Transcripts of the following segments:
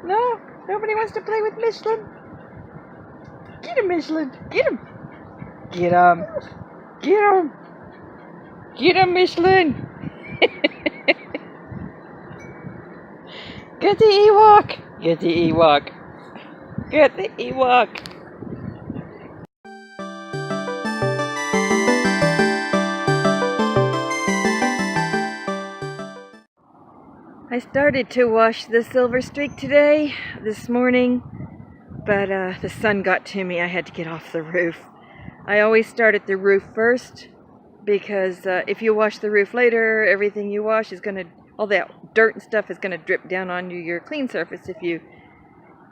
No? Nobody wants to play with Michelin? Get him, Michelin. Get him. Get him. Get him. Get him, Michelin. Get the Ewok. Get the Ewok. Get the Ewok. I started to wash the Silver Streak this morning, but the sun got to me. I had to get off the roof. I always start at the roof first because if you wash the roof later, everything you wash is all that dirt and stuff is gonna drip down onto your clean surface if you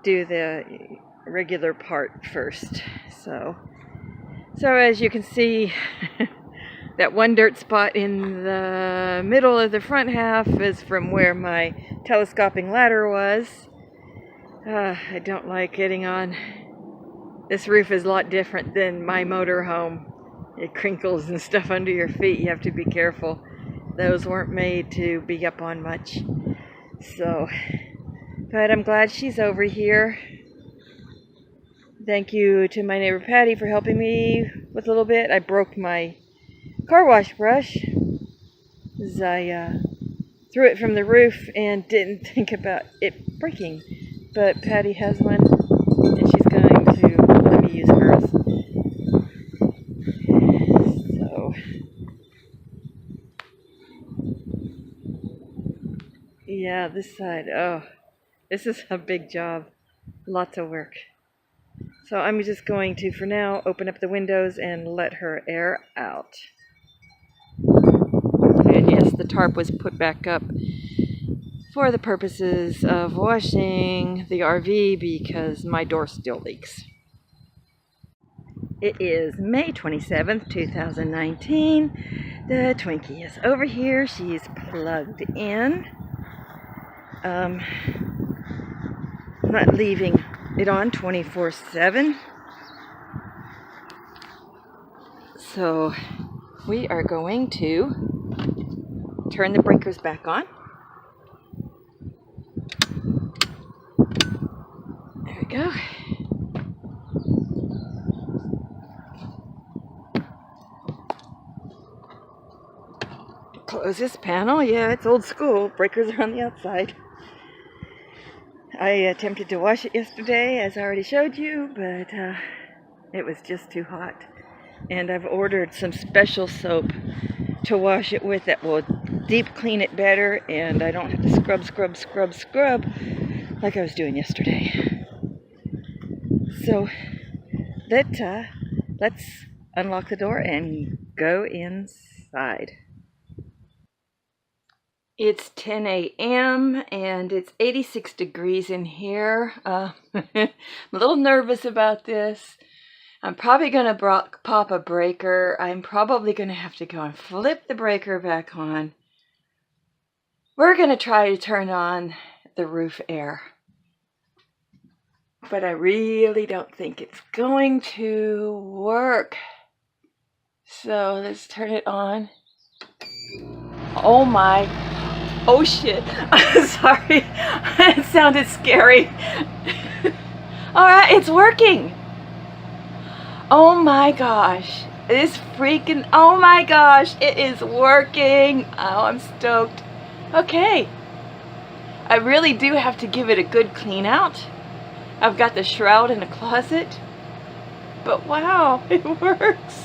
do the regular part first. So as you can see, that one dirt spot in the middle of the front half is from where my telescoping ladder was. I don't like getting on. This roof is a lot different than my motorhome. It crinkles and stuff under your feet. You have to be careful. Those weren't made to be up on much. So, but I'm glad she's over here. Thank you to my neighbor Patty for helping me with a little bit. I broke my car wash brush as I threw it from the roof and didn't think about it breaking. But Patty has one and she's going to let me use hers. So, yeah, this side, oh, this is a big job. Lots of work. So I'm just going to, for now, open up the windows and let her air out. And yes, the tarp was put back up for the purposes of washing the RV because my door still leaks. It is May 27th, 2019. The Twinkie is over here. She's plugged in. I'm not leaving it on 24/7. So we are going to turn the breakers back on. There we go. Close this panel. Yeah, it's old school. Breakers are on the outside. I attempted to wash it yesterday, as I already showed you, but it was just too hot. And I've ordered some special soap to wash it with that will deep clean it better, and I don't have to scrub like I was doing yesterday. So let's unlock the door and go inside. It's 10 a.m. and it's 86 degrees in here. I'm a little nervous about this. I'm probably going to pop a breaker. I'm probably going to have to go and flip the breaker back on. We're going to try to turn on the roof air. But I really don't think it's going to work. So let's turn it on. Oh my. Oh shit. I'm sorry. It sounded scary. Alright, it's working. Oh my gosh. Oh my gosh. It is working. Oh, I'm stoked. Okay. I really do have to give it a good clean out. I've got the shroud in the closet. But wow, it works.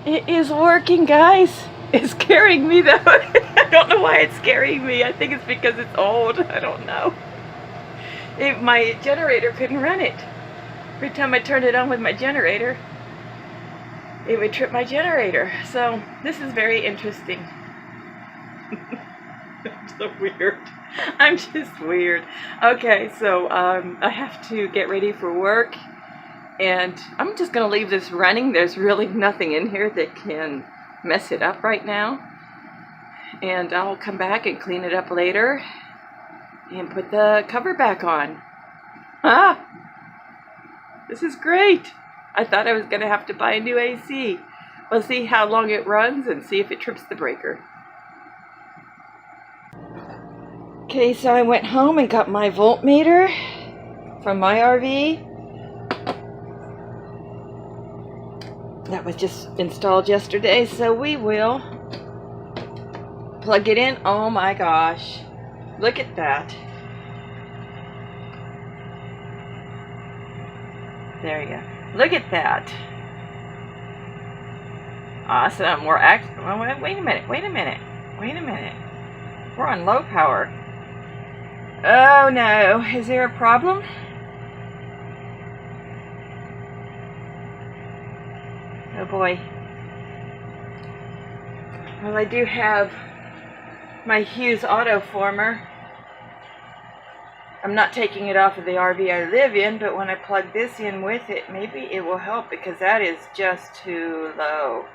It is working, guys. It's scaring me though. I don't know why it's scaring me. I think it's because it's old. I don't know. My generator couldn't run it. Every time I turned it on with my generator, it would trip my generator. So this is very interesting. I'm so weird. I'm just weird. Okay, so I have to get ready for work. And I'm just going to leave this running. There's really nothing in here that can mess it up right now. And I'll come back and clean it up later and put the cover back on. Ah! This is great. I thought I was going to have to buy a new AC. We'll see how long it runs and see if it trips the breaker. Okay, so I went home and got my voltmeter from my RV. That was just installed yesterday, so we will plug it in. Oh my gosh, look at that. There you go. Look at that. Awesome. We're wait a minute. We're on low power. Oh no, is there a problem? Oh boy. Well, I do have my Hughes autoformer. I'm not taking it off of the RV I live in, but when I plug this in with it, maybe it will help, because that is just too low.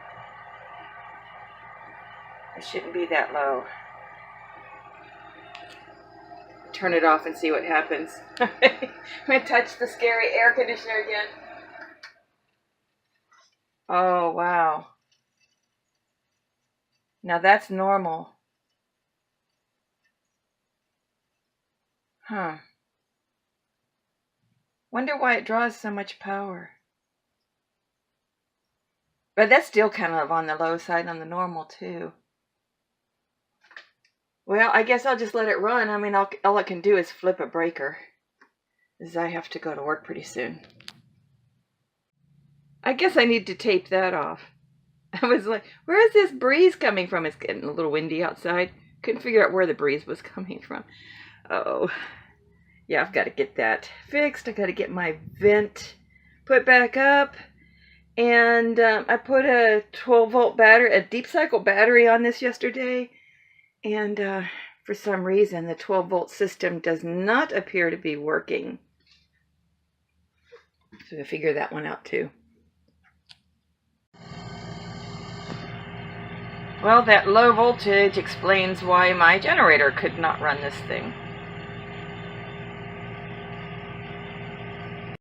It shouldn't be that low. Turn it off and see what happens. I'm going to touch the scary air conditioner again. Oh, wow. Now that's normal. Huh. Wonder why it draws so much power. But that's still kind of on the low side on the normal too. Well, I guess I'll just let it run. I mean, all I can do is flip a breaker, as I have to go to work pretty soon. I guess I need to tape that off. I was like, where is this breeze coming from? It's getting a little windy outside. Couldn't figure out where the breeze was coming from. Oh, yeah, I've got to get that fixed. I got to get my vent put back up. And I put a 12-volt battery, a deep cycle battery on this yesterday. And for some reason, the 12-volt system does not appear to be working. So I figure that one out too. Well, that low voltage explains why my generator could not run this thing.